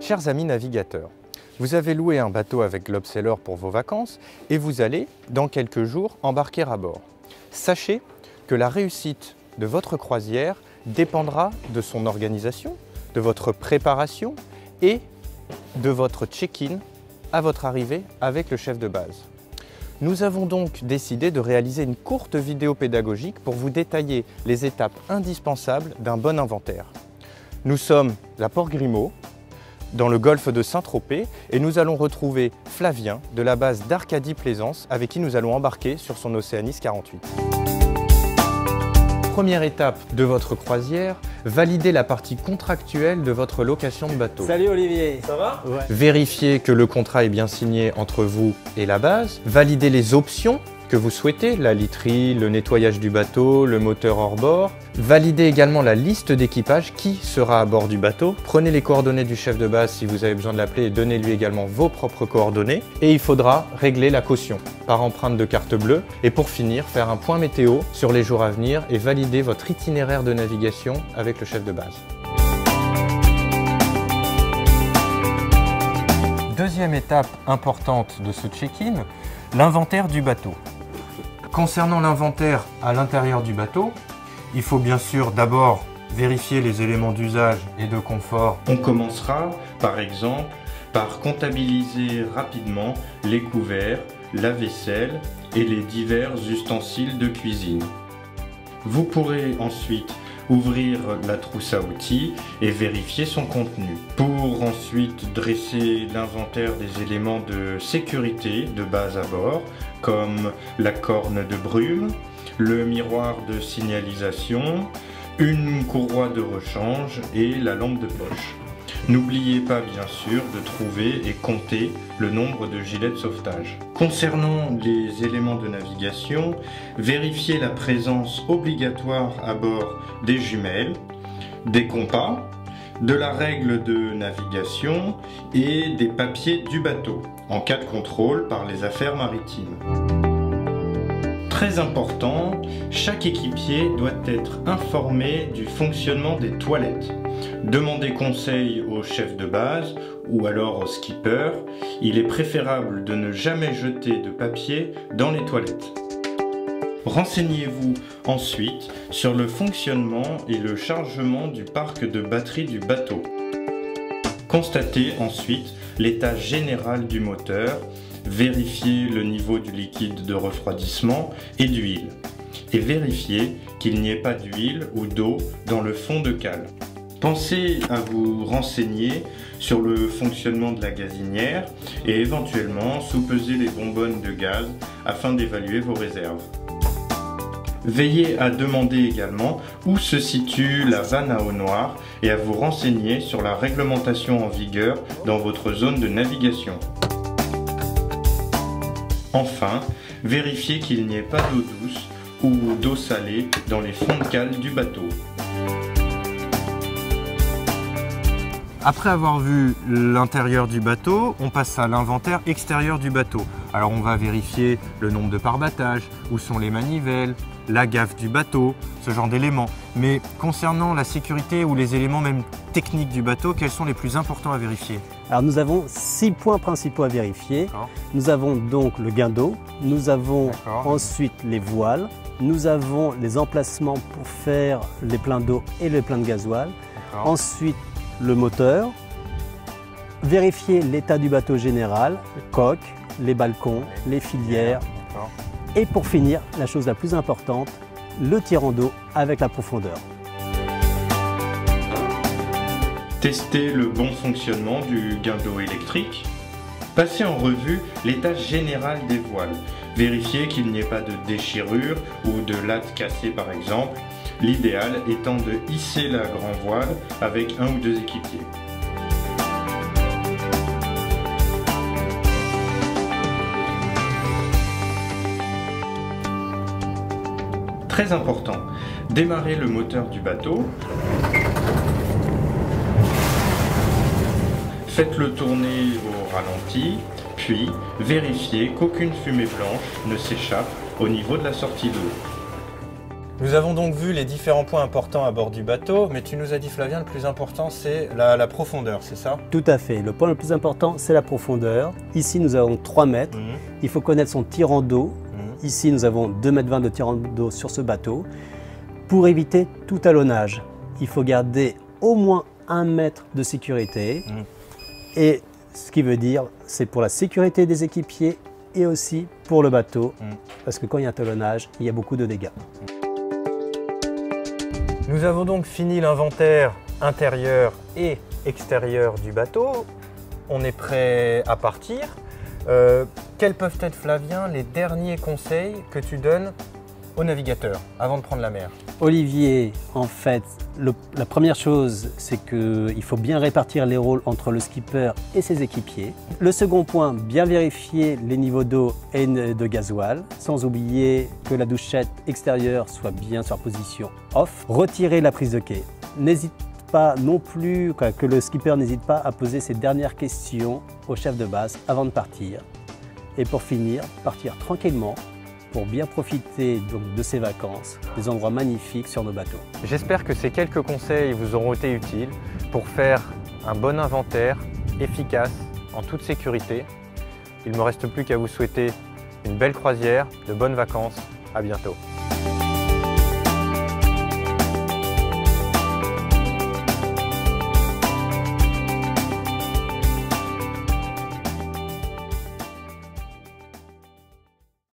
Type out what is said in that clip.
Chers amis navigateurs, vous avez loué un bateau avec Globseller pour vos vacances et vous allez, dans quelques jours, embarquer à bord. Sachez que la réussite de votre croisière dépendra de son organisation, de votre préparation et de votre check-in à votre arrivée avec le chef de base. Nous avons donc décidé de réaliser une courte vidéo pédagogique pour vous détailler les étapes indispensables d'un bon inventaire. Nous sommes à Port-Grimaud, dans le golfe de Saint-Tropez, et nous allons retrouver Flavien de la base d'Arcadie-Plaisance avec qui nous allons embarquer sur son Océanis 48. Première étape de votre croisière, valider la partie contractuelle de votre location de bateau. Salut Olivier, ça va? Ouais. Vérifier que le contrat est bien signé entre vous et la base. Valider les options que vous souhaitez, la literie, le nettoyage du bateau, le moteur hors bord. Validez également la liste d'équipage qui sera à bord du bateau. Prenez les coordonnées du chef de base si vous avez besoin de l'appeler et donnez-lui également vos propres coordonnées. Et il faudra régler la caution par empreinte de carte bleue. Et pour finir, faire un point météo sur les jours à venir et valider votre itinéraire de navigation avec le chef de base. Deuxième étape importante de ce check-in, l'inventaire du bateau. Concernant l'inventaire à l'intérieur du bateau, il faut bien sûr d'abord vérifier les éléments d'usage et de confort. On commencera par exemple par comptabiliser rapidement les couverts, la vaisselle et les divers ustensiles de cuisine. Vous pourrez ensuite ouvrir la trousse à outils et vérifier son contenu. Pour ensuite dresser l'inventaire des éléments de sécurité de base à bord, comme la corne de brume, le miroir de signalisation, une courroie de rechange et la lampe de poche. N'oubliez pas bien sûr de trouver et compter le nombre de gilets de sauvetage. Concernant les éléments de navigation, vérifiez la présence obligatoire à bord des jumelles, des compas, de la règle de navigation et des papiers du bateau, en cas de contrôle par les affaires maritimes. Très important, chaque équipier doit être informé du fonctionnement des toilettes. Demandez conseil au chef de base ou alors au skipper. Il est préférable de ne jamais jeter de papier dans les toilettes. Renseignez-vous ensuite sur le fonctionnement et le chargement du parc de batterie du bateau. Constatez ensuite l'état général du moteur. Vérifiez le niveau du liquide de refroidissement et d'huile. Et vérifiez qu'il n'y ait pas d'huile ou d'eau dans le fond de cale. Pensez à vous renseigner sur le fonctionnement de la gazinière et éventuellement sous-peser les bonbonnes de gaz afin d'évaluer vos réserves. Veillez à demander également où se situe la vanne à eau noire et à vous renseigner sur la réglementation en vigueur dans votre zone de navigation. Enfin, vérifiez qu'il n'y ait pas d'eau douce ou d'eau salée dans les fonds de cale du bateau. Après avoir vu l'intérieur du bateau, on passe à l'inventaire extérieur du bateau. Alors on va vérifier le nombre de pare-battages, où sont les manivelles, la gaffe du bateau, ce genre d'éléments. Mais concernant la sécurité ou les éléments même techniques du bateau, quels sont les plus importants à vérifier? Alors nous avons 6 points principaux à vérifier. Nous avons donc le guindeau, nous avons ensuite les voiles, nous avons les emplacements pour faire les pleins d'eau et les pleins de gasoil. Ensuite le moteur, vérifier l'état du bateau général, le coque, les balcons, les filières. Et pour finir, la chose la plus importante, le tirant d'eau avec la profondeur. Testez le bon fonctionnement du guindeau électrique. Passez en revue l'état général des voiles. Vérifiez qu'il n'y ait pas de déchirure ou de lattes cassées par exemple. L'idéal étant de hisser la grand voile avec un ou deux équipiers. Très important, démarrez le moteur du bateau. Faites-le tourner au ralenti, puis vérifiez qu'aucune fumée blanche ne s'échappe au niveau de la sortie d'eau. Nous avons donc vu les différents points importants à bord du bateau, mais tu nous as dit, Flavien, le plus important c'est la profondeur, c'est ça? Tout à fait. Le point le plus important, c'est la profondeur. Ici, nous avons 3 mètres. Il faut connaître son tirant d'eau. Ici, nous avons 2,20 m de tirant d'eau sur ce bateau. Pour éviter tout talonnage, il faut garder au moins 1 mètre de sécurité. Et ce qui veut dire, c'est pour la sécurité des équipiers et aussi pour le bateau, parce que quand il y a un talonnage, il y a beaucoup de dégâts. Nous avons donc fini l'inventaire intérieur et extérieur du bateau. On est prêt à partir. Quels peuvent être, Flavien, les derniers conseils que tu donnes aux navigateurs avant de prendre la mer? Olivier, en fait, la première chose, c'est qu'il faut bien répartir les rôles entre le skipper et ses équipiers. Le second point, bien vérifier les niveaux d'eau et de gasoil, sans oublier que la douchette extérieure soit bien sur position off. Retirer la prise de quai. N'hésite pas non plus, que le skipper n'hésite pas à poser ses dernières questions au chef de base avant de partir. Et pour finir, partir tranquillement pour bien profiter donc de ces vacances, des endroits magnifiques sur nos bateaux. J'espère que ces quelques conseils vous auront été utiles pour faire un bon inventaire efficace en toute sécurité. Il ne me reste plus qu'à vous souhaiter une belle croisière, de bonnes vacances. À bientôt.